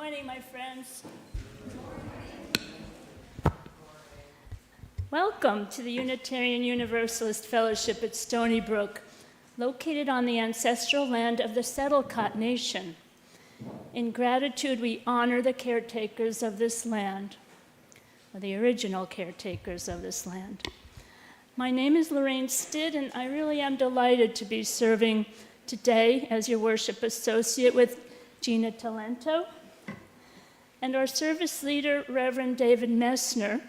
morning, my friends. Welcome to the Unitarian Universalist Fellowship at Stony Brook, located on the ancestral land of the Settlecot Nation. In gratitude, we honor the caretakers of this land, or the original caretakers of this land. My name is Lorraine Stidd, and I really am delighted to be serving today as your worship associate with Gina Talento and our service leader, Reverend David Messner.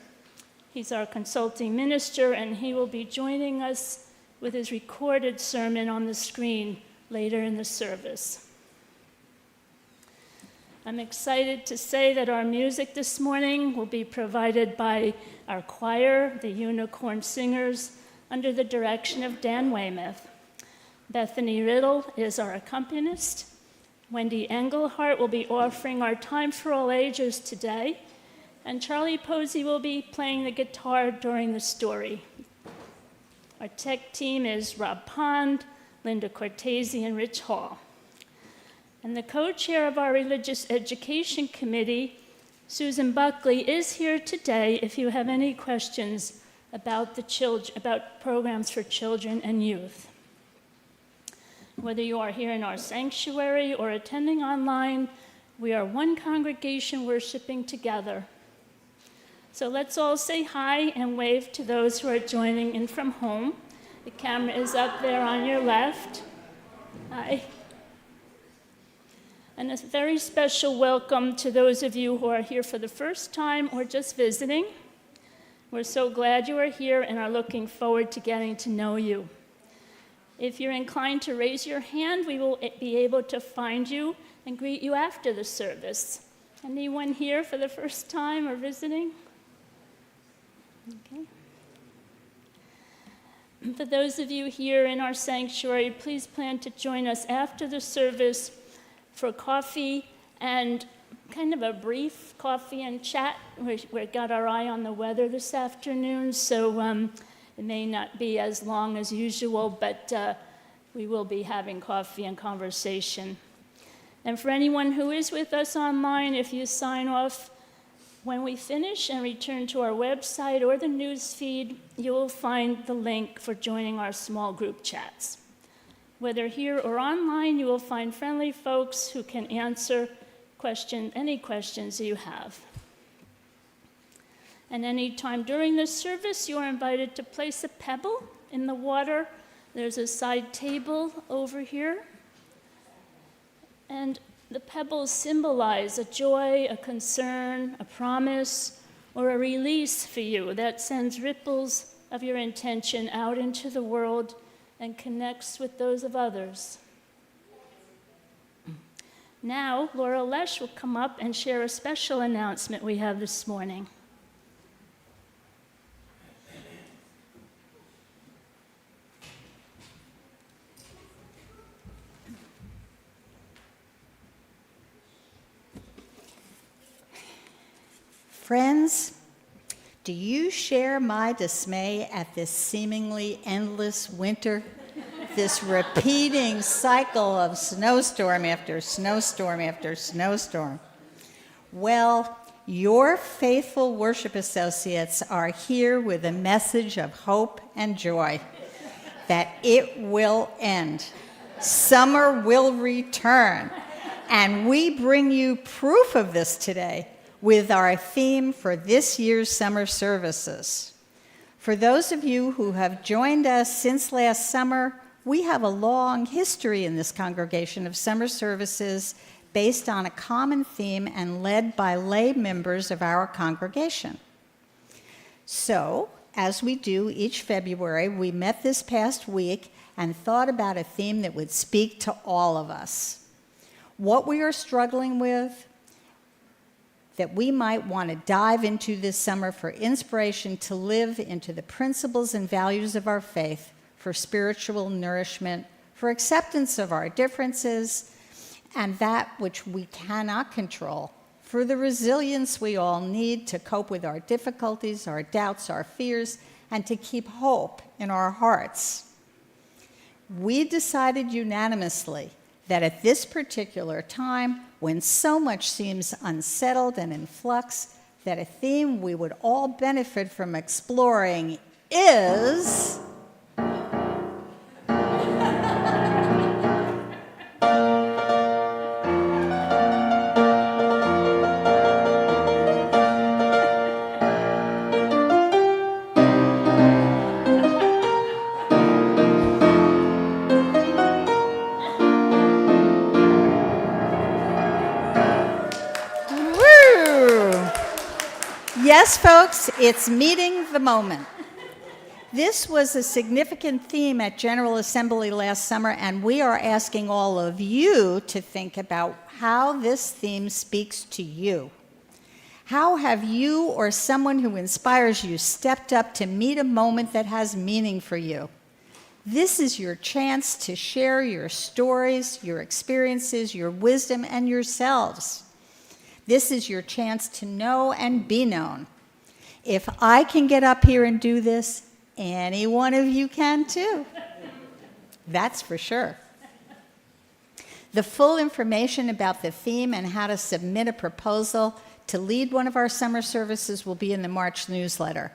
He's our consulting minister, and he will be joining us with his recorded sermon on the screen later in the service. I'm excited to say that our music this morning will be provided by our choir, the Unicorn Singers, under the direction of Dan Weymouth. Bethany Riddle is our accompanist. Wendy Engelhart will be offering our Time for All Ages today, and Charlie Posey will be playing the guitar during the story. Our tech team is Rob Pond, Linda Cortese, and Rich Hall. And the co-chair of our Religious Education Committee, Susan Buckley, is here today if you have any questions about programs for children and youth. Whether you are here in our sanctuary or attending online, we are one congregation worshiping together. So let's all say hi and wave to those who are joining in from home. The camera is up there on your left. Hi. And a very special welcome to those of you who are here for the first time or just visiting. We're so glad you are here and are looking forward to getting to know you. If you're inclined to raise your hand, we will be able to find you and greet you after the service. Anyone here for the first time or visiting? Okay. For those of you here in our sanctuary, please plan to join us after the service for coffee and kind of a brief coffee and chat. We've got our eye on the weather this afternoon, so it may not be as long as usual, but we will be having coffee and conversation. And for anyone who is with us online, if you sign off when we finish and return to our website or the news feed, you will find the link for joining our small group chats. Whether here or online, you will find friendly folks who can answer any questions you have. And any time during this service, you are invited to place a pebble in the water. There's a side table over here. And the pebbles symbolize a joy, a concern, a promise, or a release for you that sends ripples of your intention out into the world and connects with those of others. Now, Laura Lesh will come up and share a special announcement we have this morning. Friends, do you share my dismay at this seemingly endless winter? This repeating cycle of snowstorm after snowstorm after snowstorm. Well, your faithful worship associates are here with a message of hope and joy that it will end. Summer will return. And we bring you proof of this today with our theme for this year's summer services. For those of you who have joined us since last summer, we have a long history in this congregation of summer services based on a common theme and led by lay members of our congregation. So, as we do each February, we met this past week and thought about a theme that would speak to all of us. What we are struggling with, that we might want to dive into this summer for inspiration to live into the principles and values of our faith, for spiritual nourishment, for acceptance of our differences, and that which we cannot control, for the resilience we all need to cope with our difficulties, our doubts, our fears, and to keep hope in our hearts. We decided unanimously that at this particular time, when so much seems unsettled and in flux, that a theme we would all benefit from exploring is... Yes, folks, it's meeting the moment. This was a significant theme at General Assembly last summer, and we are asking all of you to think about how this theme speaks to you. How have you or someone who inspires you stepped up to meet a moment that has meaning for you? This is your chance to share your stories, your experiences, your wisdom, and yourselves. This is your chance to know and be known. If I can get up here and do this, any one of you can too. That's for sure. The full information about the theme and how to submit a proposal to lead one of our summer services will be in the March newsletter.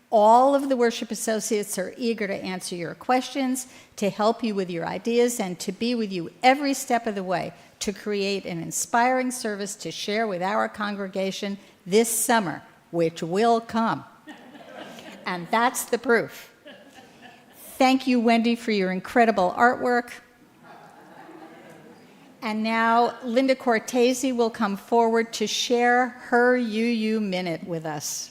All of the worship associates are eager to answer your questions, to help you with your ideas, and to be with you every step of the way to create an inspiring service to share with our congregation this summer, which will come. And that's the proof. Thank you, Wendy, for your incredible artwork. And now Linda Cortese will come forward to share her UU Minute with us.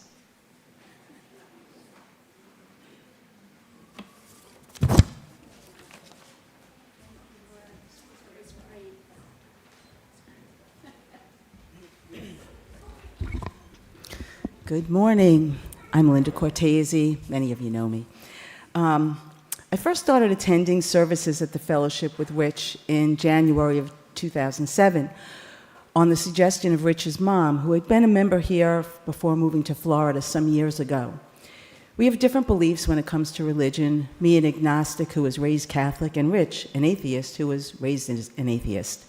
Good morning. I'm Linda Cortese. Many of you know me. I first started attending services at the fellowship with Rich in January of 2007 on the suggestion of Rich's mom, who had been a member here before moving to Florida some years ago. We have different beliefs when it comes to religion, me an agnostic who was raised Catholic, and Rich, an atheist who was raised as an atheist.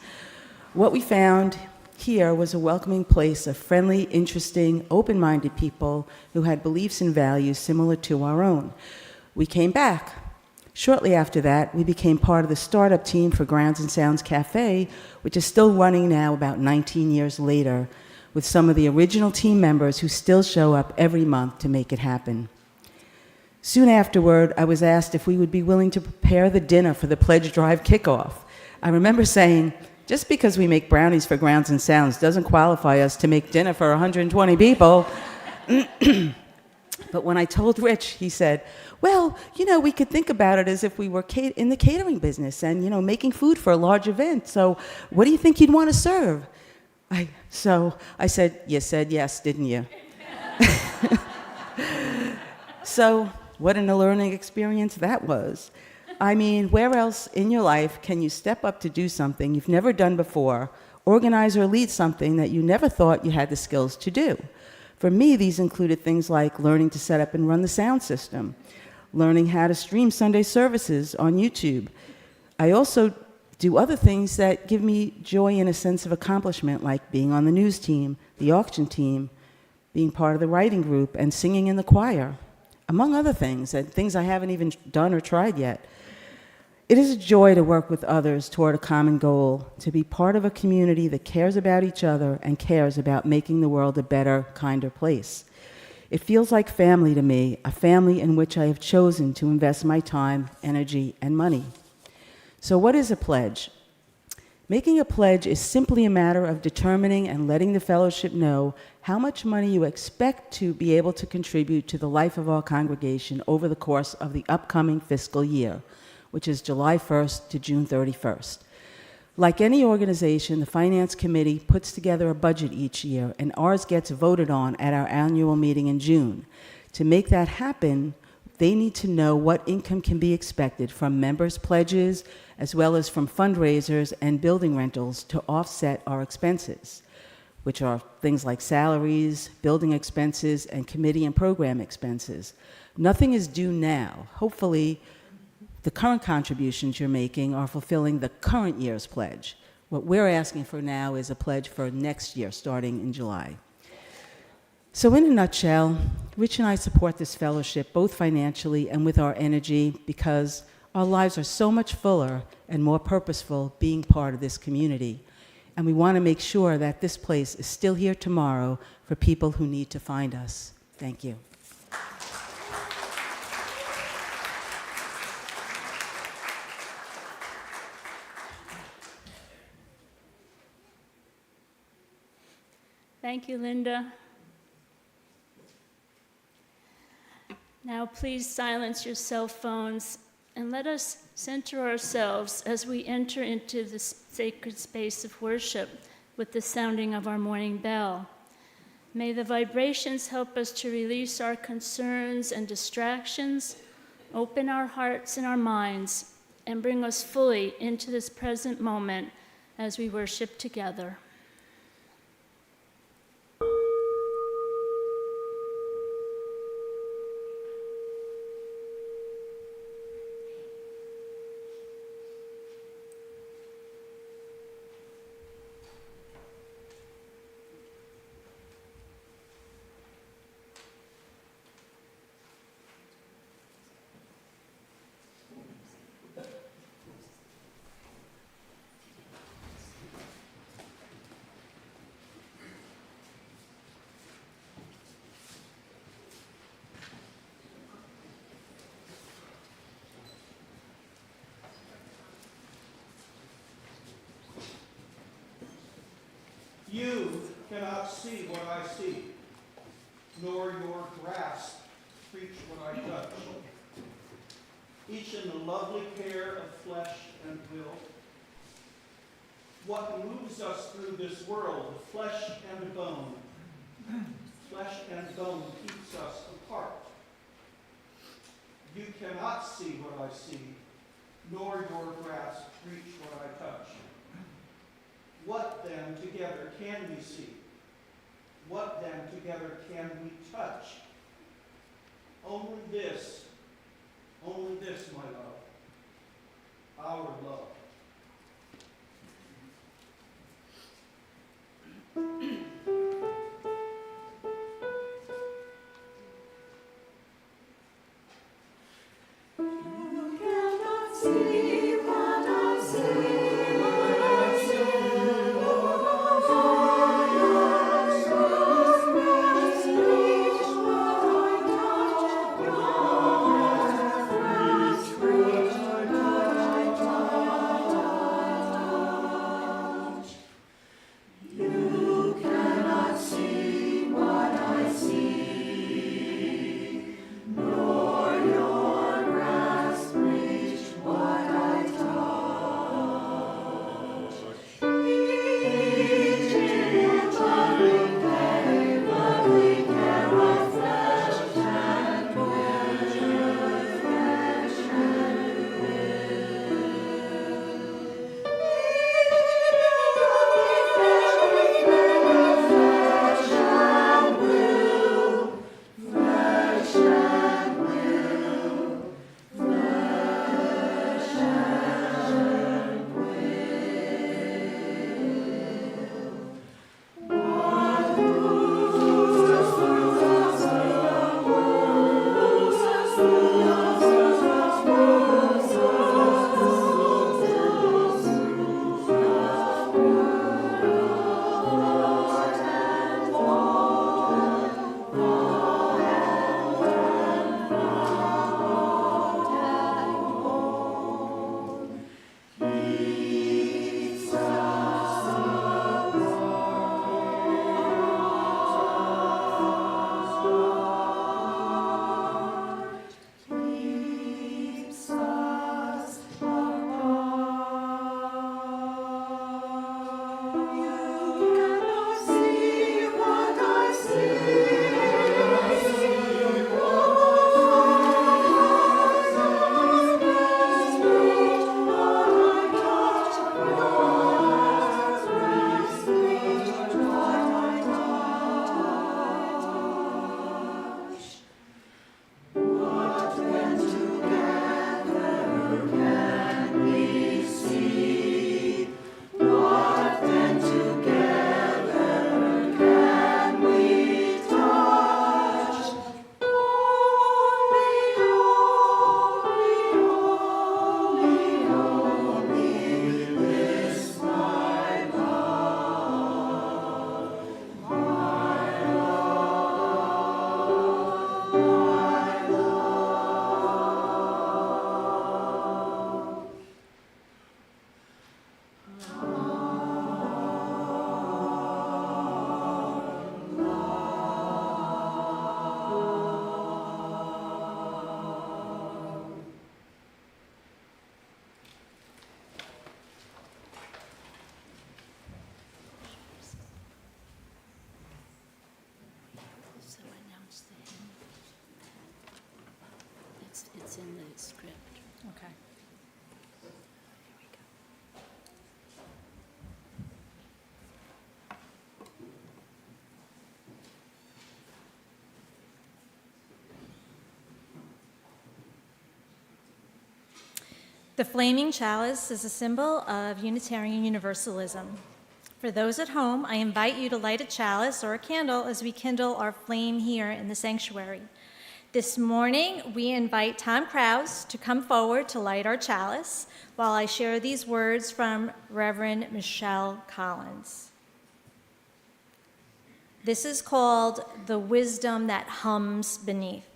What we found here was a welcoming place of friendly, interesting, open-minded people who had beliefs and values similar to our own. We came back. Shortly after that, we became part of the startup team for Grounds and Sounds Cafe, which is still running now about 19 years later, with some of the original team members who still show up every month to make it happen. Soon afterward, I was asked if we would be willing to prepare the dinner for the Pledge Drive kickoff. I remember saying, just because we make brownies for Grounds and Sounds doesn't qualify us to make dinner for 120 people. But when I told Rich, he said, well, we could think about it as if we were in the catering business and, making food for a large event. So what do you think you'd want to serve? So I said, you said yes, didn't you? So what a learning experience that was. I mean, where else in your life can you step up to do something you've never done before, organize or lead something that you never thought you had the skills to do? For me, these included things like learning to set up and run the sound system, learning how to stream Sunday services on YouTube. I also do other things that give me joy and a sense of accomplishment, like being on the news team, the auction team, being part of the writing group, and singing in the choir, among other things, and things I haven't even done or tried yet. It is a joy to work with others toward a common goal, to be part of a community that cares about each other and cares about making the world a better, kinder place. It feels like family to me, a family in which I have chosen to invest my time, energy, and money. So what is a pledge? Making a pledge is simply a matter of determining and letting the fellowship know how much money you expect to be able to contribute to the life of our congregation over the course of the upcoming fiscal year, which is July 1st to June 31st. Like any organization, the Finance Committee puts together a budget each year, and ours gets voted on at our annual meeting in June. To make that happen, they need to know what income can be expected from members' pledges, as well as from fundraisers and building rentals to offset our expenses, which are things like salaries, building expenses, and committee and program expenses. Nothing is due now. Hopefully, the current contributions you're making are fulfilling the current year's pledge. What we're asking for now is a pledge for next year, starting in July. So in a nutshell, Rich and I support this fellowship both financially and with our energy because our lives are so much fuller and more purposeful being part of this community. And we want to make sure that this place is still here tomorrow for people who need to find us. Thank you. Thank you, Linda. Now please silence your cell phones and let us center ourselves as we enter into this sacred space of worship with the sounding of our morning bell. May the vibrations help us to release our concerns and distractions, open our hearts and our minds, and bring us fully into this present moment as we worship together. You cannot see what I see, nor your grasp reach what I touch. Each in the lovely pair of flesh and will. What moves us through this world, flesh and bone. Flesh and bone keeps us apart. You cannot see what I see, nor your grasp reach what I touch. What then together can we see? What then together can we touch? Only this, my love, our love. What It's in the script. Okay. The flaming chalice is a symbol of Unitarian Universalism. For those at home, I invite you to light a chalice or a candle as we kindle our flame here in the sanctuary. This morning, we invite Tom Krause to come forward to light our chalice while I share these words from Reverend Michelle Collins. This is called The Wisdom That Hums Beneath.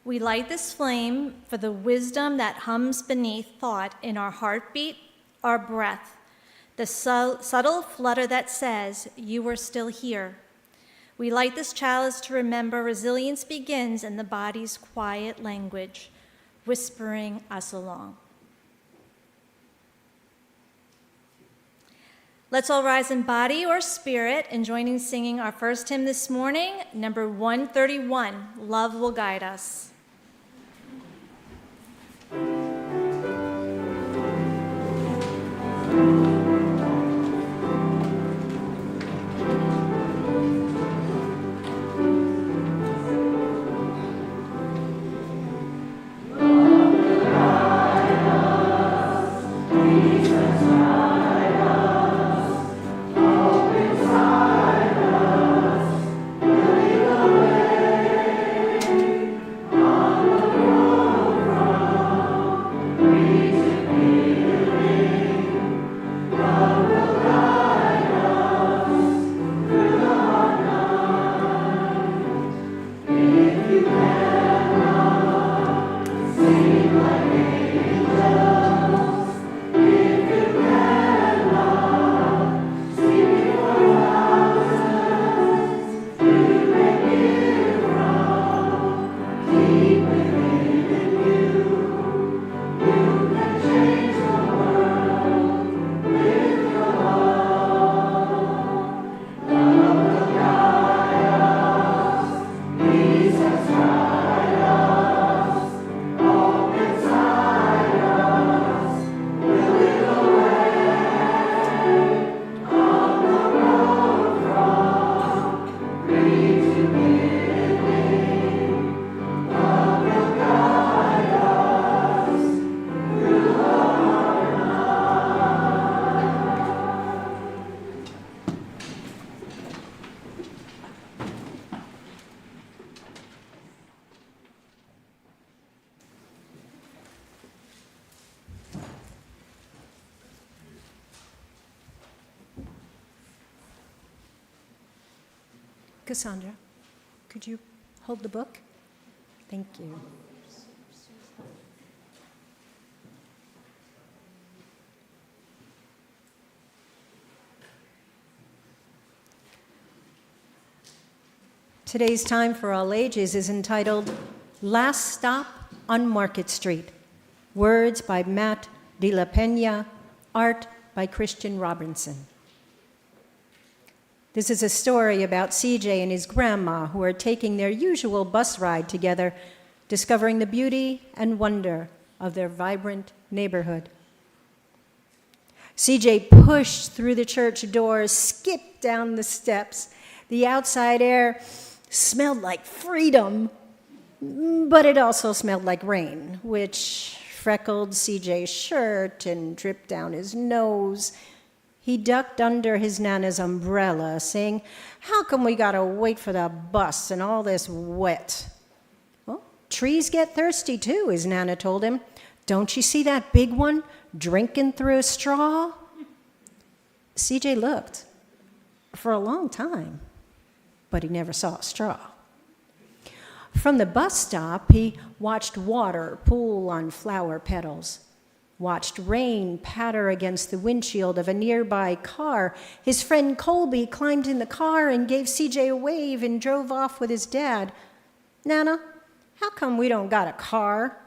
We light this flame for the wisdom that hums beneath thought in our heartbeat, our breath, the subtle flutter that says, "You are still here." We light this chalice to remember resilience begins in the body's quiet language, whispering us along. Let's all rise in body or spirit and join in singing our first hymn this morning, number 131, Love Will Guide Us. Cassandra, could you hold the book? Thank you. Today's Time for All Ages is entitled Last Stop on Market Street. Words by Matt de la Peña, art by Christian Robinson. This is a story about CJ and his grandma who are taking their usual bus ride together, discovering the beauty and wonder of their vibrant neighborhood. CJ pushed through the church doors, skipped down the steps. The outside air smelled like freedom, but it also smelled like rain, which freckled CJ's shirt and dripped down his nose. He ducked under his Nana's umbrella, saying, "How come we gotta wait for the bus and all this wet?" "Well, trees get thirsty too," his Nana told him. "Don't you see that big one drinking through a straw?" CJ looked for a long time, but he never saw a straw. From the bus stop, he watched water pool on flower petals, watched rain patter against the windshield of a nearby car. His friend Colby climbed in the car and gave CJ a wave and drove off with his dad. "Nana, how come we don't got a car?"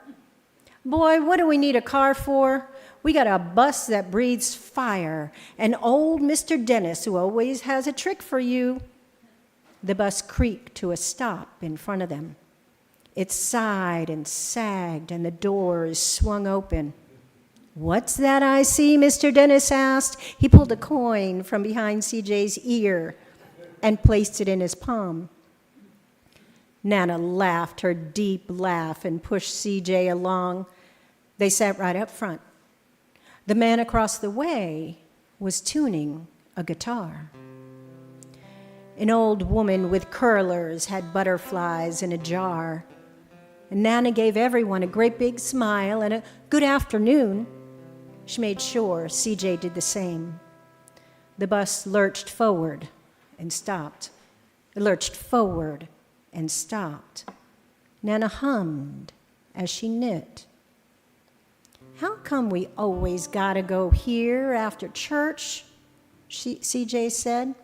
"Boy, what do we need a car for? We got a bus that breathes fire, and old Mr. Dennis, who always has a trick for you." The bus creaked to a stop in front of them. It sighed and sagged, and the doors swung open. "What's that I see?" Mr. Dennis asked. He pulled a coin from behind CJ's ear and placed it in his palm. Nana laughed her deep laugh and pushed CJ along. They sat right up front. The man across the way was tuning a guitar. An old woman with curlers had butterflies in a jar. And Nana gave everyone a great big smile and a good afternoon. She made sure CJ did the same. The bus lurched forward and stopped. It lurched forward and stopped. Nana hummed as she knit. "How come we always gotta go here after church?" CJ said.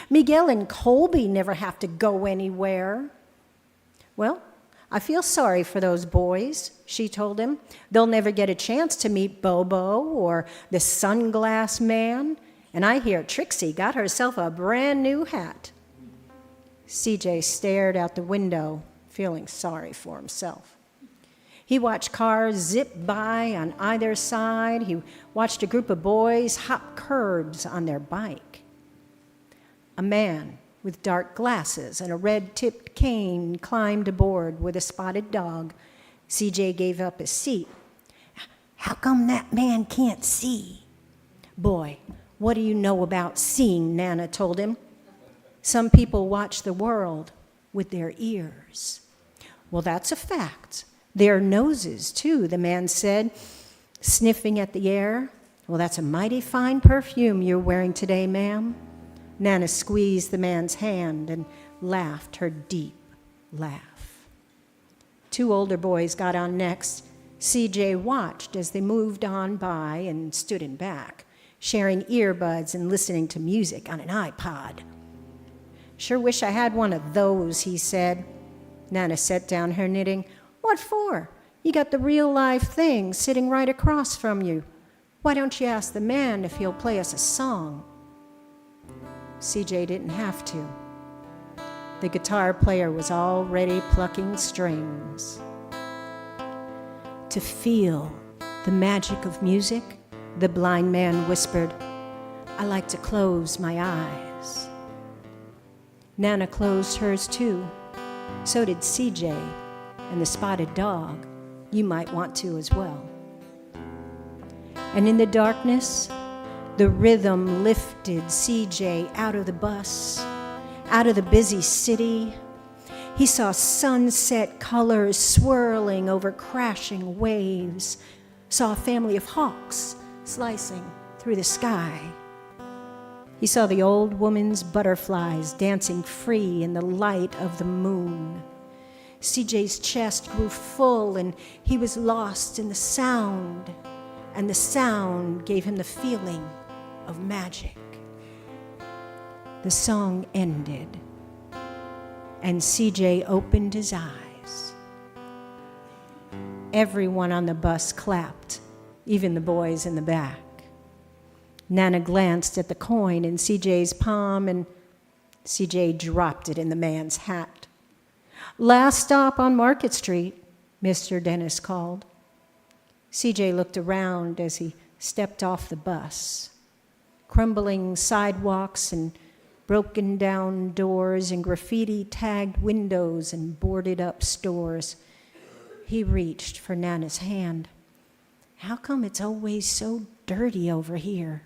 "Miguel and Colby never have to go anywhere." "Well, I feel sorry for those boys," she told him. "They'll never get a chance to meet Bobo or the sunglass man, and I hear Trixie got herself a brand new hat." CJ stared out the window, feeling sorry for himself. He watched cars zip by on either side. He watched a group of boys hop curbs on their bike. A man with dark glasses and a red-tipped cane climbed aboard with a spotted dog. CJ gave up his seat. "How come that man can't see?" "Boy, what do you know about seeing?" Nana told him. "Some people watch the world with their ears." "Well, that's a fact. Their noses, too," the man said, sniffing at the air. "Well, that's a mighty fine perfume you're wearing today, ma'am." Nana squeezed the man's hand and laughed her deep laugh. Two older boys got on next. CJ watched as they moved on by and stood in back, sharing earbuds and listening to music on an iPod. "Sure wish I had one of those," he said. Nana set down her knitting. "What for? You got the real-life thing sitting right across from you. Why don't you ask the man if he'll play us a song?" CJ didn't have to. The guitar player was already plucking strings. "To feel the magic of music," the blind man whispered, "I like to close my eyes." Nana closed hers too. So did CJ and the spotted dog. You might want to as well. And in the darkness, the rhythm lifted CJ out of the bus, out of the busy city. He saw sunset colors swirling over crashing waves, saw a family of hawks slicing through the sky. He saw the old woman's butterflies dancing free in the light of the moon. CJ's chest grew full and he was lost in the sound, and the sound gave him the feeling of magic. The song ended, and CJ opened his eyes. Everyone on the bus clapped, even the boys in the back. Nana glanced at the coin in CJ's palm, and CJ dropped it in the man's hat. "Last stop on Market Street," Mr. Dennis called. CJ looked around as he stepped off the bus. Crumbling sidewalks and broken down doors and graffiti-tagged windows and boarded-up stores. He reached for Nana's hand. "How come it's always so dirty over here?"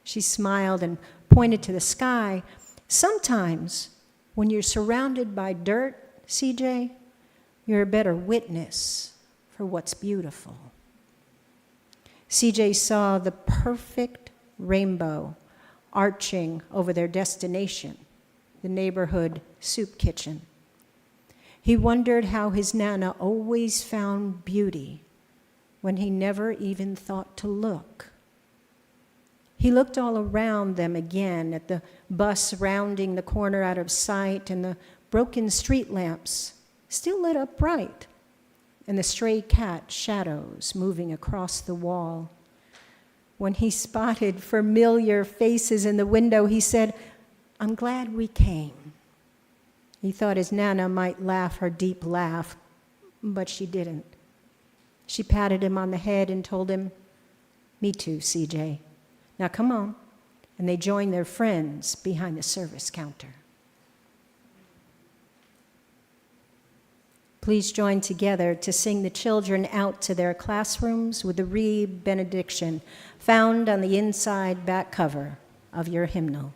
She smiled and pointed to the sky. "Sometimes, when you're surrounded by dirt, CJ, you're a better witness for what's beautiful." CJ saw the perfect rainbow arching over their destination, the neighborhood soup kitchen. He wondered how his Nana always found beauty when he never even thought to look. He looked all around them again at the bus rounding the corner out of sight and the broken street lamps still lit up bright and the stray cat shadows moving across the wall. When he spotted familiar faces in the window, he said, "I'm glad we came." He thought his Nana might laugh her deep laugh, but she didn't. She patted him on the head and told him, "Me too, CJ. Now come on." And they joined their friends behind the service counter. Please join together to sing the children out to their classrooms with the Reed benediction found on the inside back cover of your hymnal.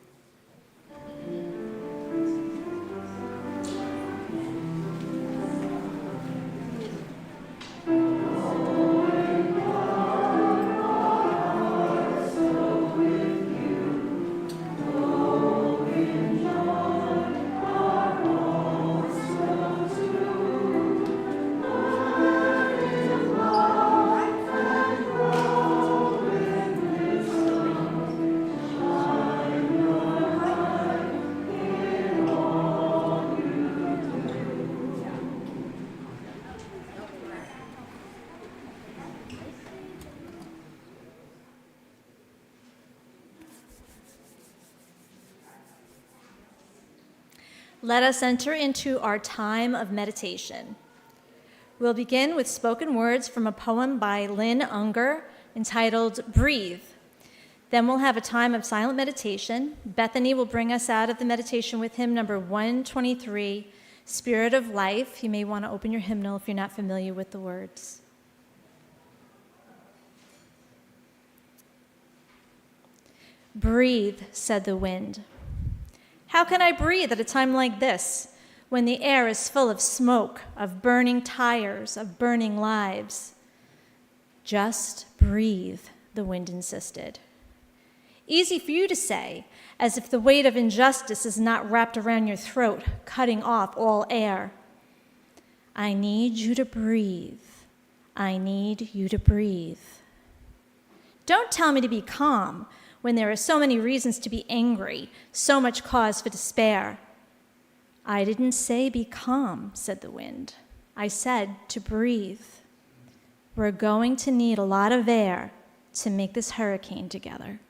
Let us enter into our time of meditation. We'll begin with spoken words from a poem by Lynn Unger entitled Breathe. Then we'll have a time of silent meditation. Bethany will bring us out of the meditation with hymn number 123, Spirit of Life. You may want to open your hymnal if you're not familiar with the words. Breathe, said the wind. How can I breathe at a time like this, when the air is full of smoke, of burning tires, of burning lives? Just breathe, the wind insisted. Easy for you to say, as if the weight of injustice is not wrapped around your throat, cutting off all air. I need you to breathe. I need you to breathe. Don't tell me to be calm when there are so many reasons to be angry, so much cause for despair. I didn't say be calm, said the wind. I said to breathe. We're going to need a lot of air to make this hurricane together.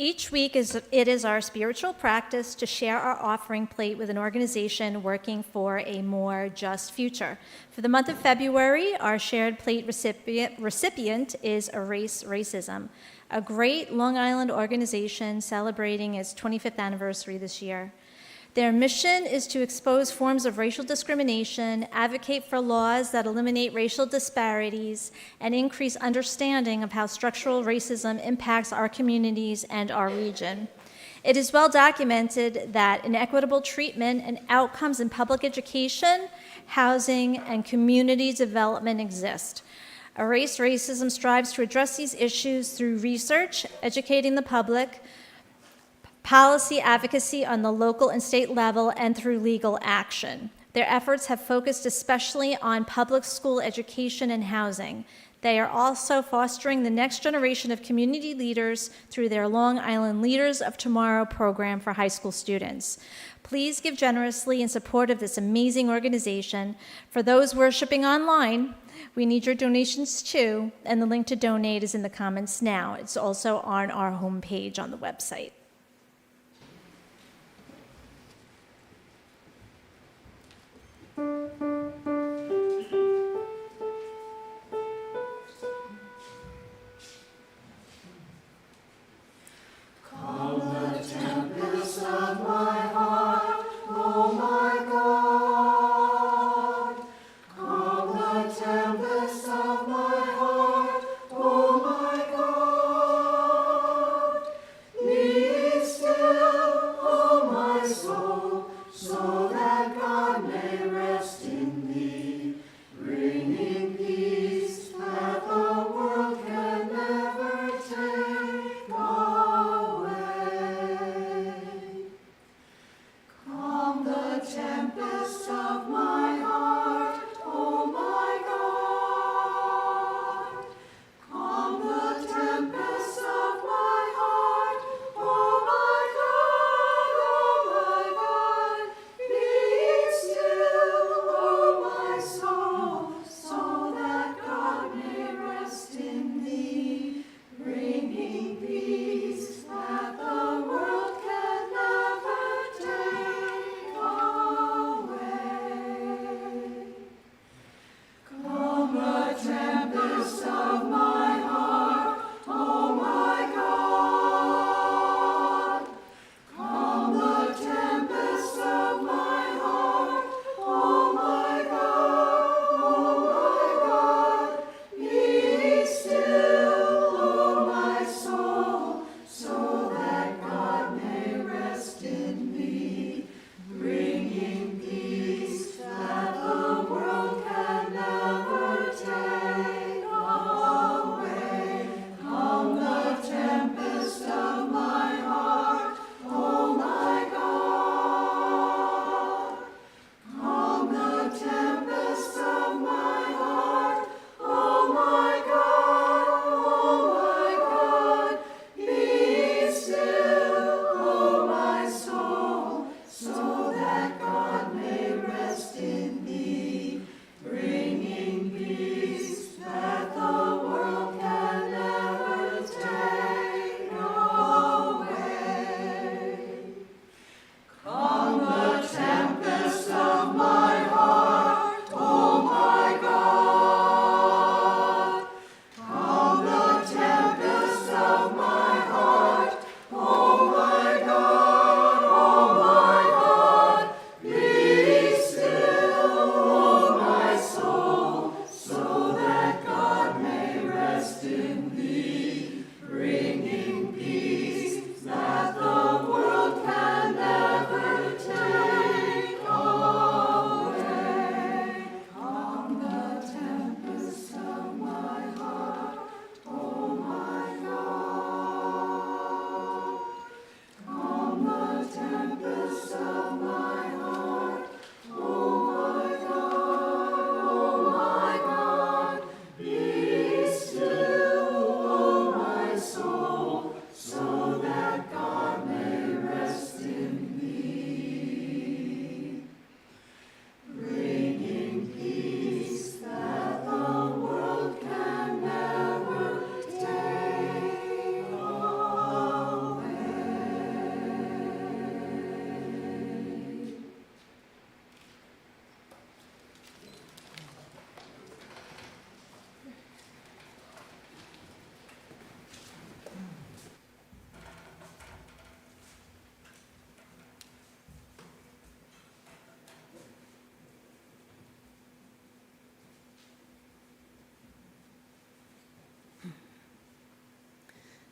Each week it is our spiritual practice to share our offering plate with an organization working for a more just future. For the month of February, our shared plate recipient is Erase Racism, a great Long Island organization celebrating its 25th anniversary this year. Their mission is to expose forms of racial discrimination, advocate for laws that eliminate racial disparities, and increase understanding of how structural racism impacts our communities and our region. It is well documented that inequitable treatment and outcomes in public education, housing, and community development exist. Erase Racism strives to address these issues through research, educating the public, policy advocacy on the local and state level, and through legal action. Their efforts have focused especially on public school education and housing. They are also fostering the next generation of community leaders through their Long Island Leaders of Tomorrow program for high school students. Please give generously in support of this amazing organization. For those worshiping online, we need your donations too, and the link to donate is in the comments now. It's also on our homepage on the website. Me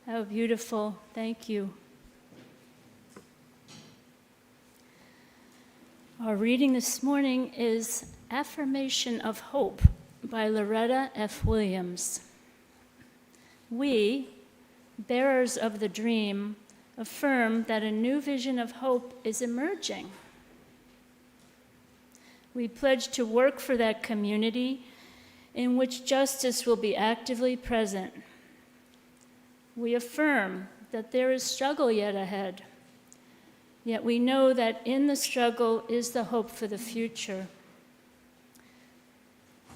How beautiful. Thank you. Our reading this morning is Affirmation of Hope by Loretta F. Williams. We, bearers of the dream, affirm that a new vision of hope is emerging. We pledge to work for that community in which justice will be actively present. We affirm that there is struggle yet ahead, yet we know that in the struggle is the hope for the future.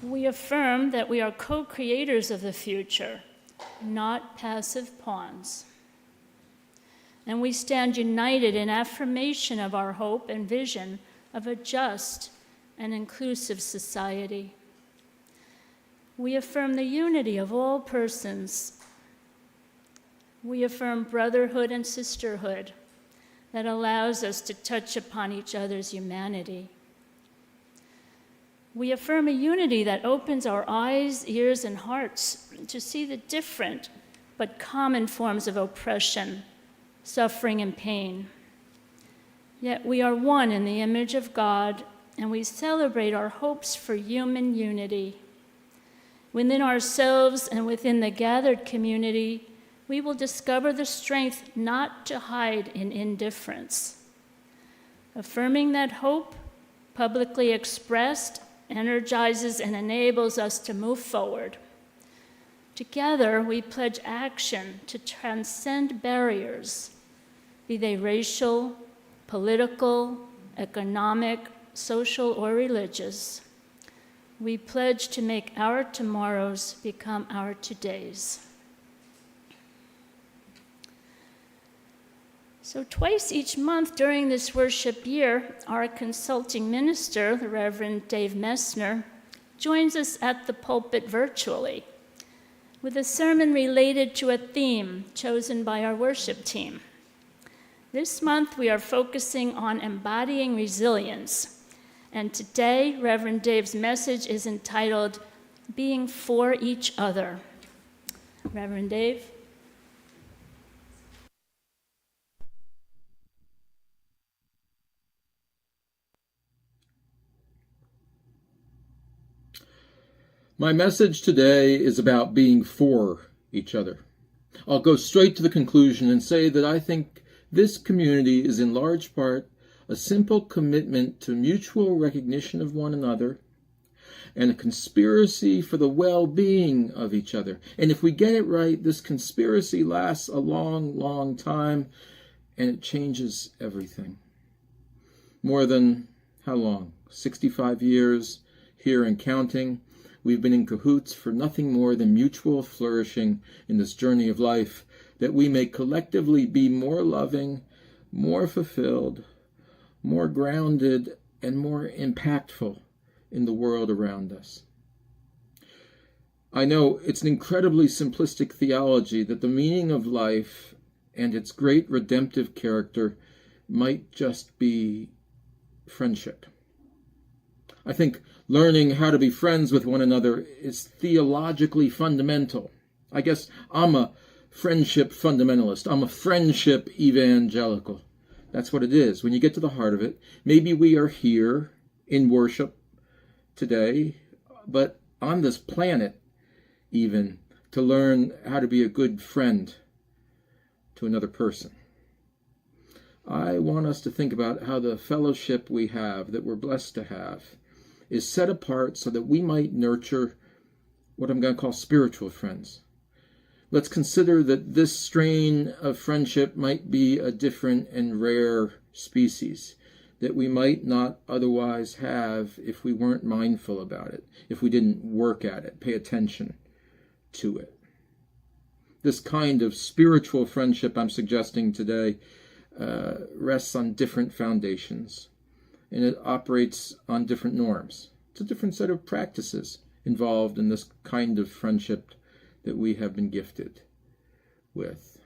We affirm that we are co-creators of the future, not passive pawns. And we stand united in affirmation of our hope and vision of a just and inclusive society. We affirm the unity of all persons. We affirm brotherhood and sisterhood that allows us to touch upon each other's humanity. We affirm a unity that opens our eyes, ears, and hearts to see the different but common forms of oppression, suffering, and pain. Yet we are one in the image of God, and we celebrate our hopes for human unity. Within ourselves and within the gathered community, we will discover the strength not to hide in indifference. Affirming that hope, publicly expressed, energizes and enables us to move forward. Together, we pledge action to transcend barriers, be they racial, political, economic, social, or religious. We pledge to make our tomorrows become our todays. So twice each month during this worship year, our consulting minister, the Reverend Dave Messner, joins us at the pulpit virtually with a sermon related to a theme chosen by our worship team. This month, we are focusing on embodying resilience. And today, Reverend Dave's message is entitled, Being for Each Other. Reverend Dave. My message today is about being for each other. I'll go straight to the conclusion and say that I think this community is in large part a simple commitment to mutual recognition of one another and a conspiracy for the well-being of each other. And if we get it right, this conspiracy lasts a long, long time, and it changes everything. More than, how long? 65 years here and counting. We've been in cahoots for nothing more than mutual flourishing in this journey of life, that we may collectively be more loving, more fulfilled, more grounded, and more impactful in the world around us. I know it's an incredibly simplistic theology that the meaning of life and its great redemptive character might just be friendship. I think learning how to be friends with one another is theologically fundamental. I guess I'm a friendship fundamentalist. I'm a friendship evangelical. That's what it is. When you get to the heart of it, maybe we are here in worship today, but on this planet even, to learn how to be a good friend to another person. I want us to think about how the fellowship we have, that we're blessed to have, is set apart so that we might nurture what I'm going to call spiritual friends. Let's consider that this strain of friendship might be a different and rare species that we might not otherwise have if we weren't mindful about it, if we didn't work at it, pay attention to it. This kind of spiritual friendship I'm suggesting today rests on different foundations, and it operates on different norms. It's a different set of practices involved in this kind of friendship that we have been gifted with.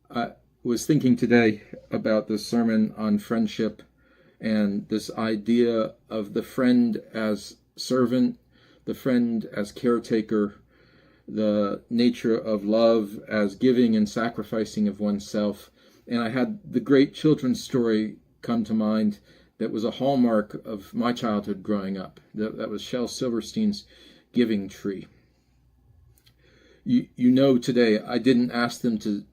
I was thinking today about this sermon on friendship and this idea of the friend as servant, the friend as caretaker, the nature of love as giving and sacrificing of oneself. And I had the great children's story come to mind that was a hallmark of my childhood growing up. That was Shel Silverstein's Giving Tree. You know, today I didn't ask them to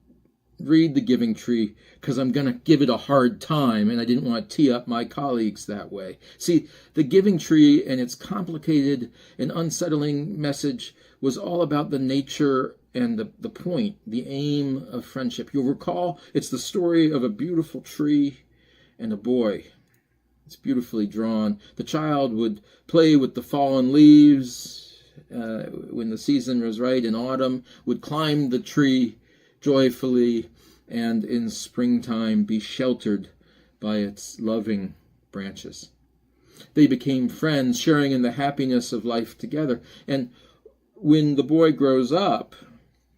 read the Giving Tree because I'm going to give it a hard time, and I didn't want to tee up my colleagues that way. See, the Giving Tree and its complicated and unsettling message was all about the nature and the point, the aim of friendship. You'll recall it's the story of a beautiful tree and a boy. It's beautifully drawn. The child would play with the fallen leaves when the season was right in autumn, would climb the tree joyfully, and in springtime be sheltered by its loving branches. They became friends, sharing in the happiness of life together. And when the boy grows up,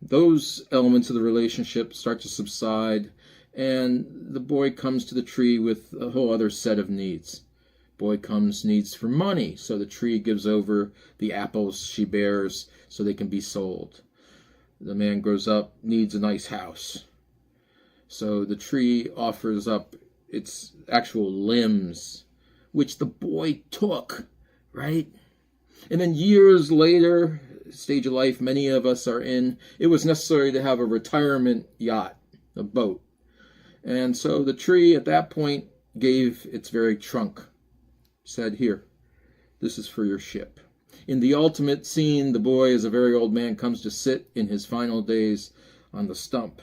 those elements of the relationship start to subside, and the boy comes to the tree with a whole other set of needs. Boy comes needs for money, so the tree gives over the apples she bears so they can be sold. The man grows up, needs a nice house, so the tree offers up its actual limbs, which the boy took, right? And then years later, stage of life many of us are in, it was necessary to have a retirement yacht, a boat. And so the tree at that point gave its very trunk, said, "Here, this is for your ship." In the ultimate scene, the boy, as a very old man, comes to sit in his final days on the stump.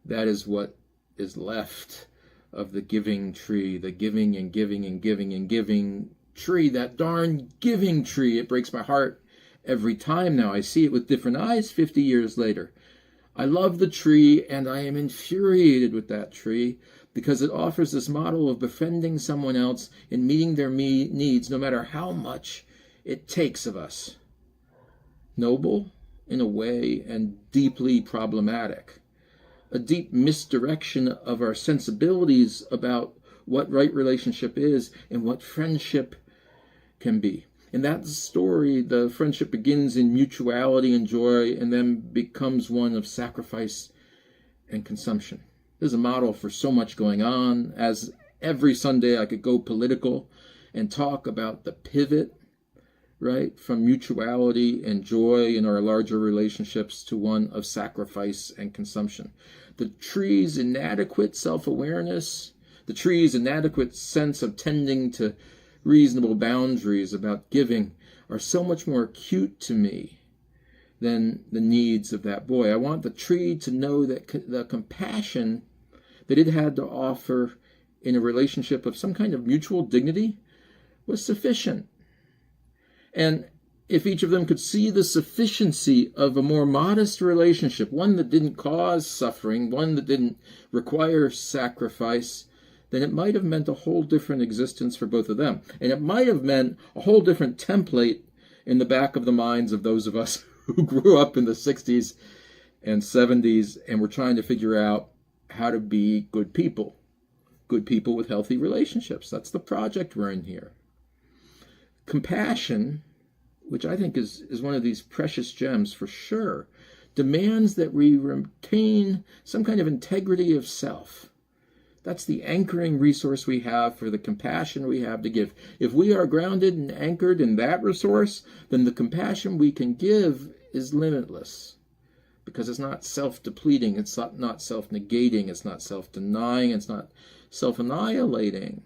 That is what is left of the giving tree, the giving and giving and giving and giving tree, that darn giving tree. It breaks my heart every time now I see it with different eyes 50 years later. I love the tree, and I am infuriated with that tree because it offers this model of befriending someone else and meeting their needs no matter how much it takes of us. Noble, in a way, and deeply problematic. A deep misdirection of our sensibilities about what right relationship is and what friendship can be. In that story, the friendship begins in mutuality and joy and then becomes one of sacrifice and consumption. There's a model for so much going on. As every Sunday I could go political and talk about the pivot, right, from mutuality and joy in our larger relationships to one of sacrifice and consumption. The tree's inadequate self-awareness, the tree's inadequate sense of tending to reasonable boundaries about giving are so much more acute to me than the needs of that boy. I want the tree to know that the compassion that it had to offer in a relationship of some kind of mutual dignity was sufficient. And if each of them could see the sufficiency of a more modest relationship, one that didn't cause suffering, one that didn't require sacrifice, then it might have meant a whole different existence for both of them. And it might have meant a whole different template in the back of the minds of those of us who grew up in the 60s and 70s and were trying to figure out how to be good people with healthy relationships. That's the project we're in here. Compassion, which I think is one of these precious gems for sure, demands that we retain some kind of integrity of self. That's the anchoring resource we have for the compassion we have to give. If we are grounded and anchored in that resource, then the compassion we can give is limitless. Because it's not self-depleting, it's not self-negating, it's not self-denying, it's not self-annihilating.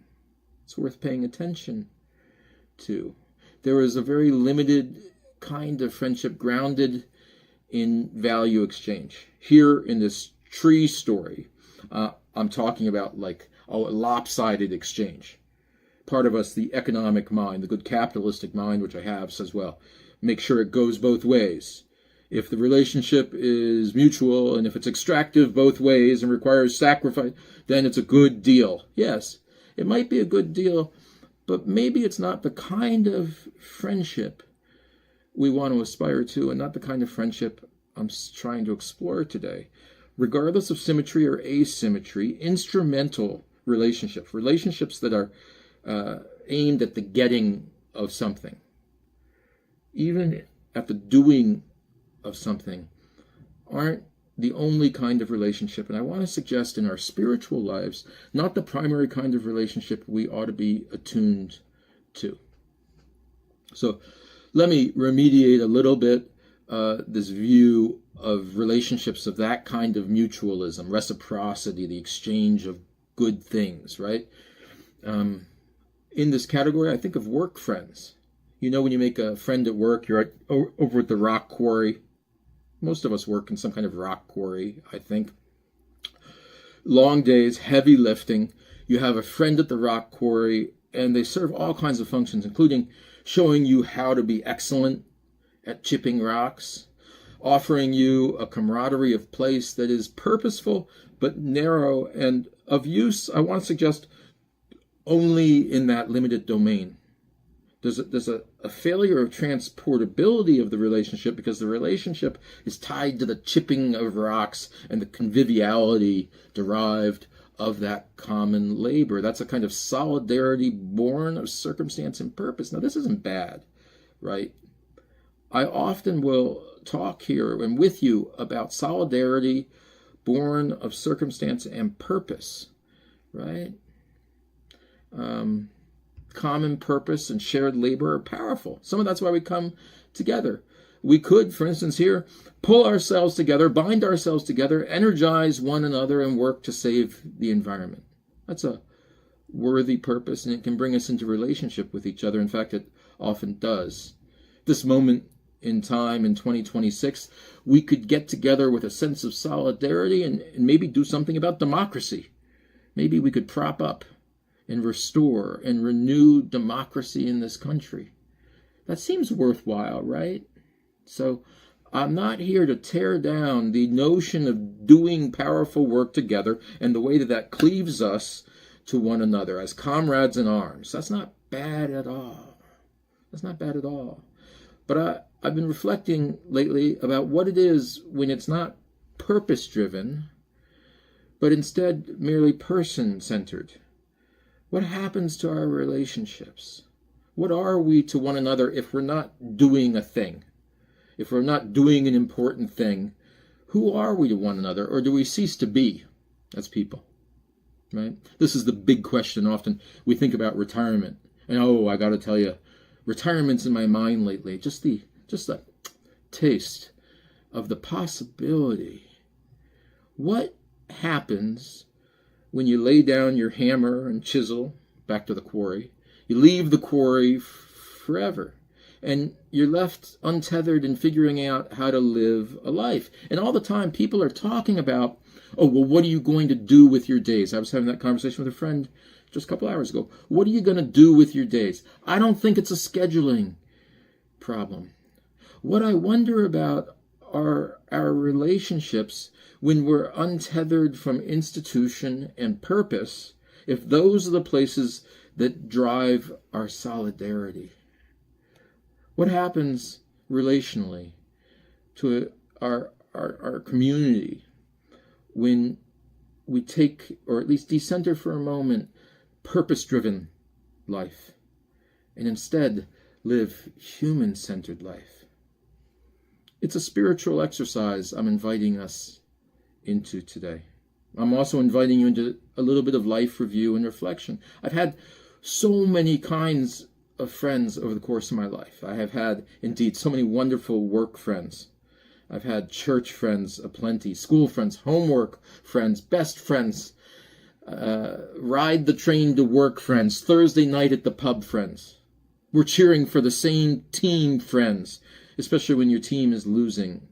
It's worth paying attention to. There is a very limited kind of friendship grounded in value exchange. Here in this tree story, I'm talking about like a lopsided exchange. Part of us, the economic mind, the good capitalistic mind, which I have, says, well, make sure it goes both ways. If the relationship is mutual and if it's extractive both ways and requires sacrifice, then it's a good deal. Yes, it might be a good deal, but maybe it's not the kind of friendship we want to aspire to and not the kind of friendship I'm trying to explore today. Regardless of symmetry or asymmetry, instrumental relationships that are aimed at the getting of something, even at the doing of something aren't the only kind of relationship. And I want to suggest in our spiritual lives, not the primary kind of relationship we ought to be attuned to. So let me remediate a little bit this view of relationships of that kind of mutualism, reciprocity, the exchange of good things, right? In this category, I think of work friends. You know, when you make a friend at work, you're over at the rock quarry. Most of us work in some kind of rock quarry, I think. Long days, heavy lifting. You have a friend at the rock quarry, and they serve all kinds of functions, including showing you how to be excellent at chipping rocks, offering you a camaraderie of place that is purposeful but narrow and of use, I want to suggest, only in that limited domain. There's a failure of transportability of the relationship because the relationship is tied to the chipping of rocks and the conviviality derived of that common labor. That's a kind of solidarity born of circumstance and purpose. Now, this isn't bad, right? I often will talk here and with you about solidarity born of circumstance and purpose, right? Common purpose and shared labor are powerful. Some of that's why we come together. We could, for instance, here, pull ourselves together, bind ourselves together, energize one another, and work to save the environment. That's a worthy purpose, and it can bring us into relationship with each other. In fact, it often does. This moment in time in 2026, we could get together with a sense of solidarity and maybe do something about democracy. Maybe we could prop up and restore and renew democracy in this country. That seems worthwhile, right? So I'm not here to tear down the notion of doing powerful work together and the way that cleaves us to one another as comrades in arms. That's not bad at all. That's not bad at all. But I've been reflecting lately about what it is when it's not purpose-driven, but instead merely person-centered. What happens to our relationships? What are we to one another if we're not doing a thing? If we're not doing an important thing, who are we to one another? Or do we cease to be as people? Right? This is the big question often we think about retirement. And I got to tell you, retirement's in my mind lately. Just the taste of the possibility. What happens when you lay down your hammer and chisel back to the quarry? You leave the quarry forever, and you're left untethered in figuring out how to live a life. And all the time, people are talking about, what are you going to do with your days? I was having that conversation with a friend just a couple hours ago. What are you going to do with your days? I don't think it's a scheduling problem. What I wonder about are our relationships when we're untethered from institution and purpose, if those are the places that drive our solidarity. What happens relationally to our community when we take, or at least decenter for a moment, purpose-driven life and instead live human-centered life? It's a spiritual exercise I'm inviting us into today. I'm also inviting you into a little bit of life review and reflection. I've had so many kinds of friends over the course of my life. I have had, indeed, so many wonderful work friends. I've had church friends aplenty, school friends, homework friends, best friends, ride the train to work friends, Thursday night at the pub friends. We're cheering for the same team friends, especially when your team is losing.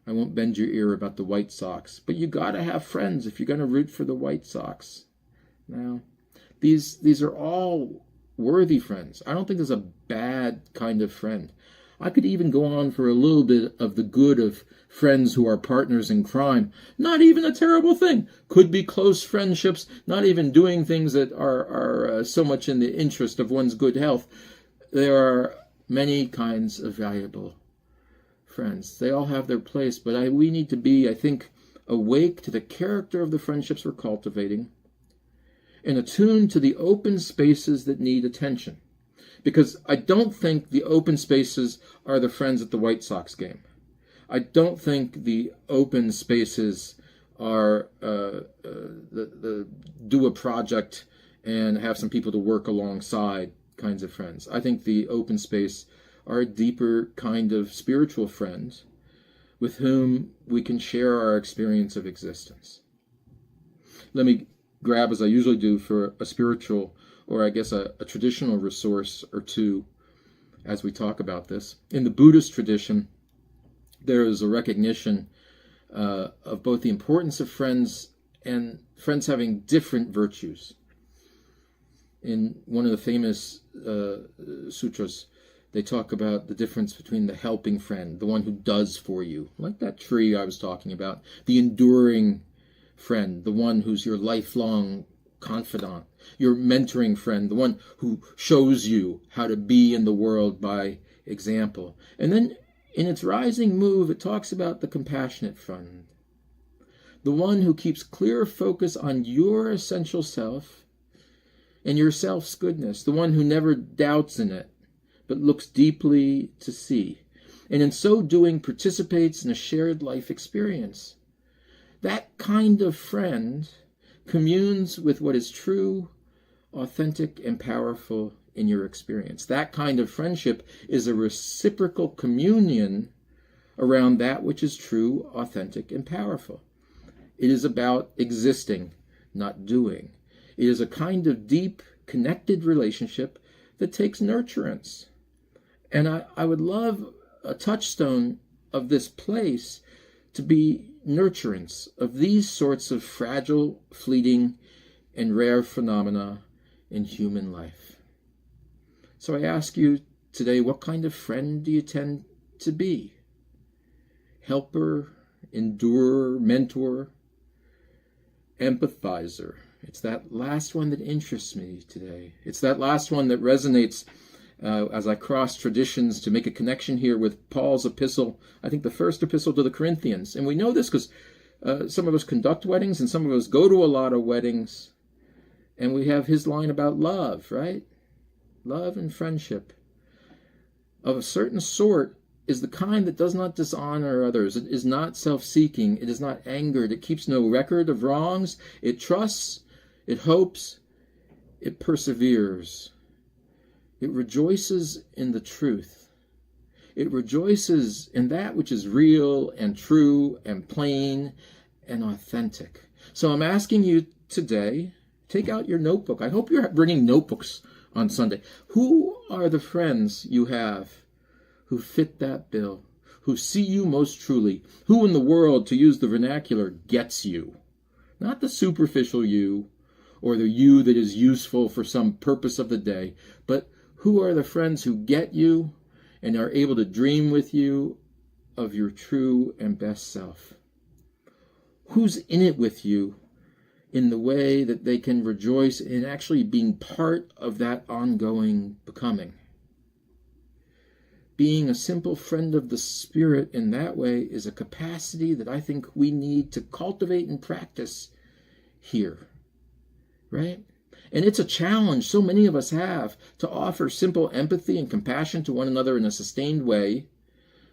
I won't bend your ear about the White Sox, but you got to have friends if you're going to root for the White Sox. Now, these are all worthy friends. I don't think there's a bad kind of friend. I could even go on for a little bit of the good of friends who are partners in crime. Not even a terrible thing. Could be close friendships, not even doing things that are so much in the interest of one's good health. There are many kinds of valuable friends. They all have their place, but we need to be, I think, awake to the character of the friendships we're cultivating and attuned to the open spaces that need attention. Because I don't think the open spaces are the friends at the White Sox game. I don't think the open spaces are the do a project and have some people to work alongside kinds of friends. I think the open space are a deeper kind of spiritual friends with whom we can share our experience of existence. Let me grab, as I usually do, for a spiritual, or I guess a traditional resource or two as we talk about this. In the Buddhist tradition, there is a recognition of both the importance of friends and friends having different virtues. In one of the famous sutras, they talk about the difference between the helping friend, the one who does for you, like that tree I was talking about, the enduring friend, the one who's your lifelong confidant, your mentoring friend, the one who shows you how to be in the world by example. And then in its rising move, it talks about the compassionate friend, the one who keeps clear focus on your essential self and your self's goodness, the one who never doubts in it, but looks deeply to see, and in so doing participates in a shared life experience. That kind of friend communes with what is true, authentic, and powerful in your experience. That kind of friendship is a reciprocal communion around that which is true, authentic, and powerful. It is about existing, not doing. It is a kind of deep, connected relationship that takes nurturance. And I would love a touchstone of this place to be nurturance of these sorts of fragile, fleeting, and rare phenomena in human life. So I ask you today, what kind of friend do you tend to be? Helper, endurer, mentor, empathizer. It's that last one that interests me today. It's that last one that resonates as I cross traditions to make a connection here with Paul's epistle, I think the first epistle to the Corinthians. And we know this because some of us conduct weddings and some of us go to a lot of weddings. And we have his line about love, right? Love and friendship of a certain sort is the kind that does not dishonor others. It is not self-seeking. It is not angered. It keeps no record of wrongs. It trusts. It hopes. It perseveres. It rejoices in the truth. It rejoices in that which is real and true and plain and authentic. So I'm asking you today, take out your notebook. I hope you're bringing notebooks on Sunday. Who are the friends you have who fit that bill, who see you most truly, who in the world, to use the vernacular, gets you? Not the superficial you or the you that is useful for some purpose of the day, but who are the friends who get you and are able to dream with you of your true and best self? Who's in it with you in the way that they can rejoice in actually being part of that ongoing becoming? Being a simple friend of the Spirit in that way is a capacity that I think we need to cultivate and practice here, right? And it's a challenge so many of us have to offer simple empathy and compassion to one another in a sustained way.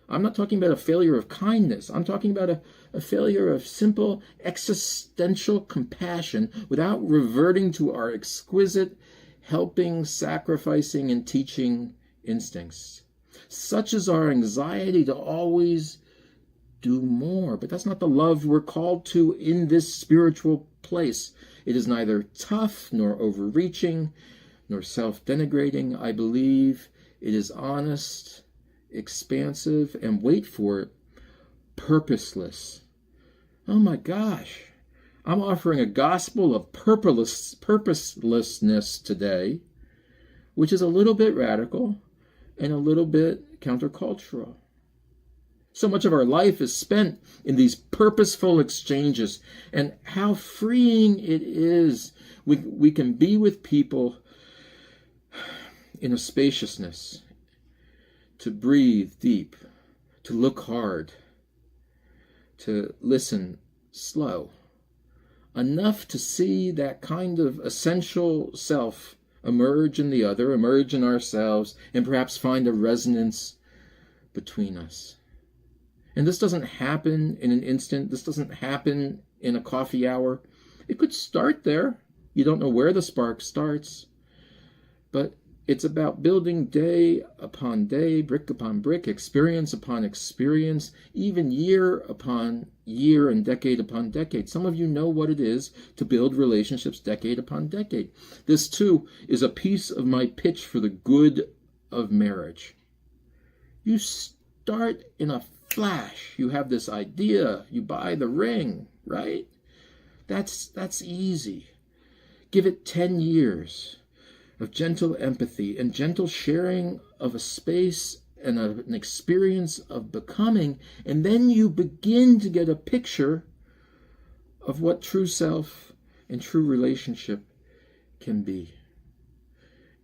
I'm not talking about a failure of kindness. I'm talking about a failure of simple existential compassion without reverting to our exquisite helping, sacrificing, and teaching instincts. Such is our anxiety to always do more. But that's not the love we're called to in this spiritual place. It is neither tough nor overreaching nor self-denigrating. I believe it is honest, expansive, and wait for it, purposeless. Oh my gosh. I'm offering a gospel of purposelessness today, which is a little bit radical and a little bit countercultural. So much of our life is spent in these purposeful exchanges, and how freeing it is. We can be with people in a spaciousness, to breathe deep, to look hard, to listen slow, enough to see that kind of essential self emerge in the other, emerge in ourselves, and perhaps find a resonance between us. And this doesn't happen in an instant. This doesn't happen in a coffee hour. It could start there. You don't know where the spark starts. But it's about building day upon day, brick upon brick, experience upon experience, even year upon year and decade upon decade. Some of you know what it is to build relationships decade upon decade. This, too, is a piece of my pitch for the good of marriage. You start in a flash. You have this idea. You buy the ring, right? That's easy. Give it 10 years of gentle empathy and gentle sharing of a space and an experience of becoming, and then you begin to get a picture of what true self and true relationship can be.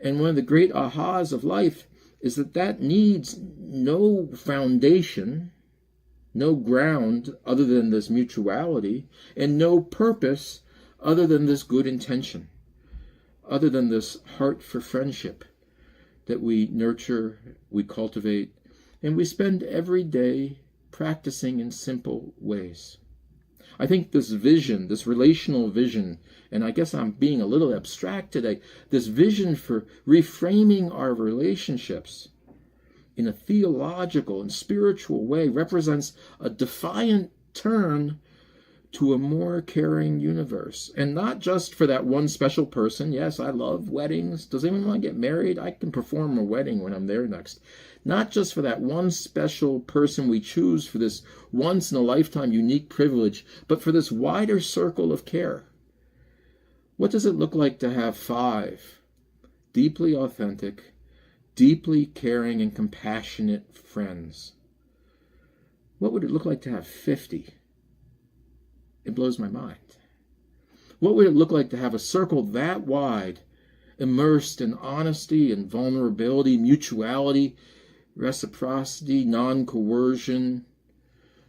And one of the great ahas of life is that needs no foundation, no ground other than this mutuality, and no purpose other than this good intention, other than this heart for friendship that we nurture, we cultivate, and we spend every day practicing in simple ways. I think this vision, this relational vision, and I guess I'm being a little abstract today, this vision for reframing our relationships in a theological and spiritual way represents a defiant turn to a more caring universe. And not just for that one special person. Yes, I love weddings. Does anyone want to get married? I can perform a wedding when I'm there next. Not just for that one special person we choose for this once-in-a-lifetime unique privilege, but for this wider circle of care. What does it look like to have 5 deeply authentic, deeply caring and compassionate friends? What would it look like to have 50? It blows my mind. What would it look like to have a circle that wide, immersed in honesty and vulnerability, mutuality, reciprocity, non-coercion,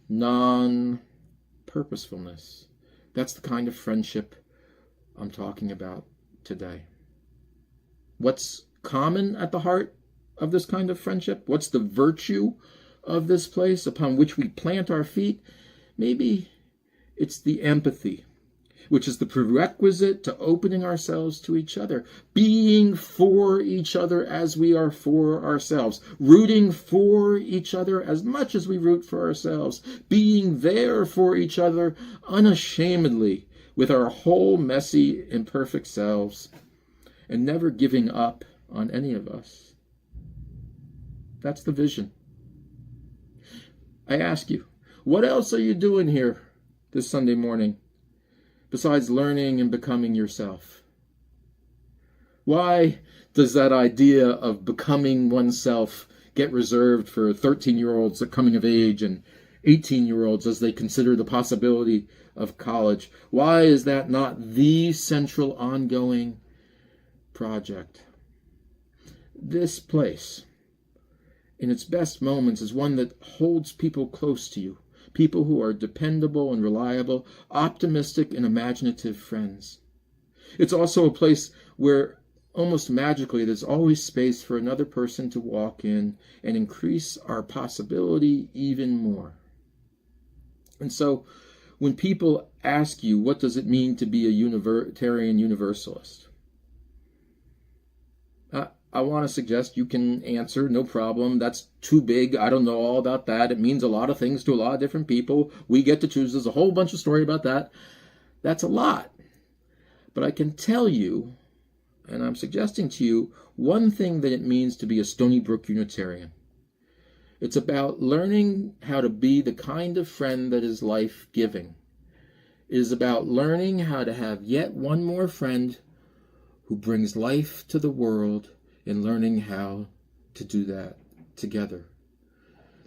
non-purposefulness? That's the kind of friendship I'm talking about today. What's common at the heart of this kind of friendship? What's the virtue of this place upon which we plant our feet? Maybe it's the empathy, which is the prerequisite to opening ourselves to each other, being for each other as we are for ourselves, rooting for each other as much as we root for ourselves, being there for each other unashamedly with our whole messy, imperfect selves, and never giving up on any of us. That's the vision. I ask you, what else are you doing here this Sunday morning besides learning and becoming yourself? Why does that idea of becoming oneself get reserved for 13-year-olds at coming of age and 18-year-olds as they consider the possibility of college? Why is that not the central ongoing project? This place, in its best moments, is one that holds people close to you, people who are dependable and reliable, optimistic and imaginative friends. It's also a place where, almost magically, there's always space for another person to walk in and increase our possibility even more. And so, when people ask you, what does it mean to be a Unitarian Universalist? I want to suggest you can answer, no problem. That's too big. I don't know all about that. It means a lot of things to a lot of different people. We get to choose. There's a whole bunch of story about that. That's a lot. But I can tell you, and I'm suggesting to you, one thing that it means to be a Stony Brook Unitarian. It's about learning how to be the kind of friend that is life-giving. It is about learning how to have yet one more friend who brings life to the world, and learning how to do that together.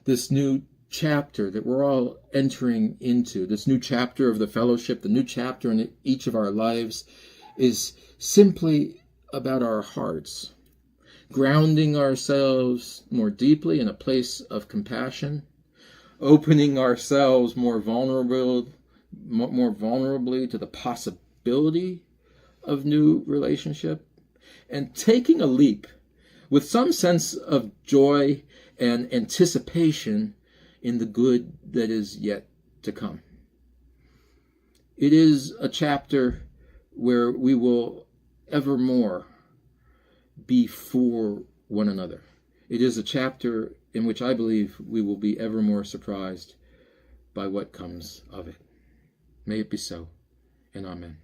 This new chapter that we're all entering into, this new chapter of the fellowship, the new chapter in each of our lives, is simply about our hearts, grounding ourselves more deeply in a place of compassion, opening ourselves more vulnerably to the possibility of new relationship, and taking a leap with some sense of joy and anticipation in the good that is yet to come. It is a chapter where we will evermore be for one another. It is a chapter in which I believe we will be ever more surprised by what comes of it. May it be so, and amen.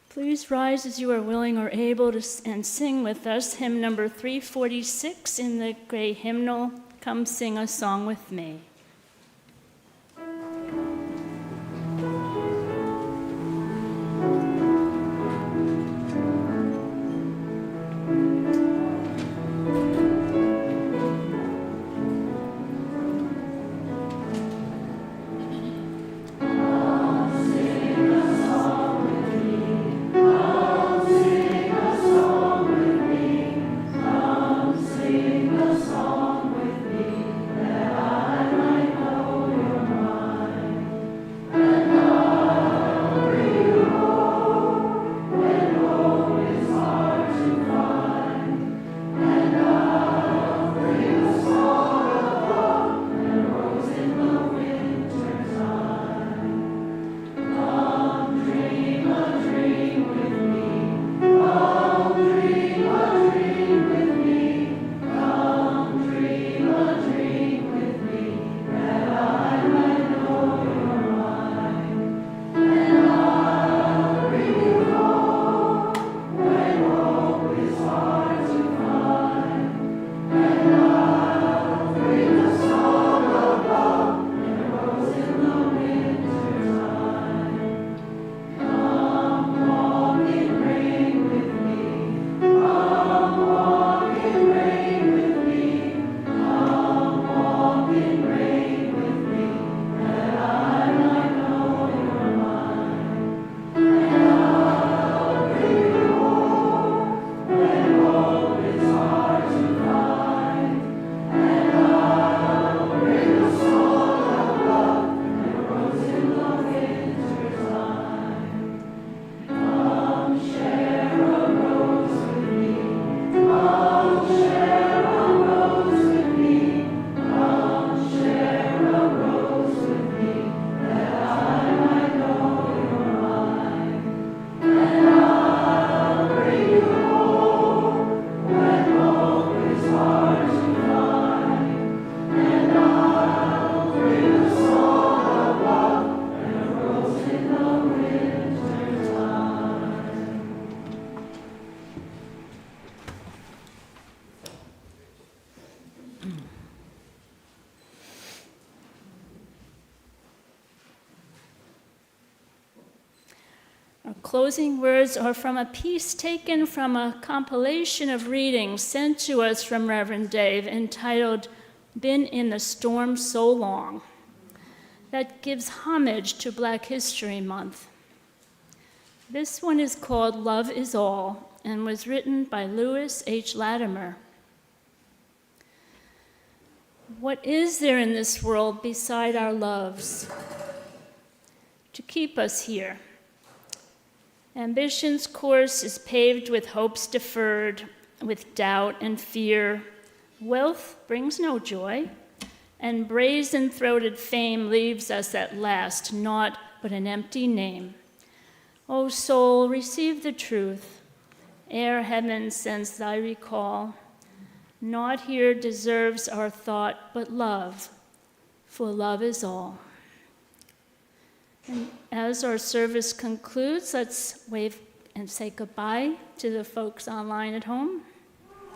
Please rise as you are willing or able to and sing with us hymn number 346 in the gray hymnal, Come Sing a Song with Me. Our closing words are from a piece taken from a compilation of readings sent to us from Reverend Dave entitled, Been in the Storm So Long, that gives homage to Black History Month. This one is called Love Is All and was written by Lewis H. Latimer. What is there in this world beside our loves to keep us here? Ambition's course is paved with hopes deferred, with doubt and fear. Wealth brings no joy, and brazen-throated fame leaves us at last, naught but an empty name. O soul, receive the truth, ere heaven sends thy recall. Naught here deserves our thought but love, for love is all. And as our service concludes, let's wave and say goodbye to the folks online at home.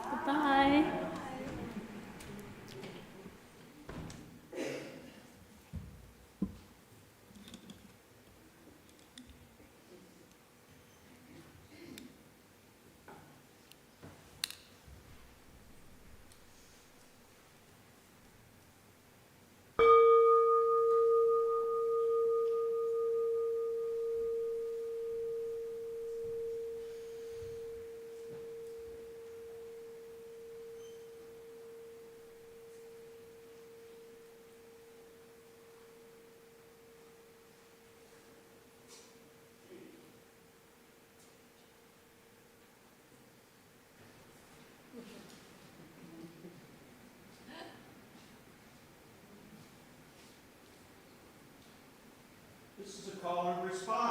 Goodbye. This is a call and response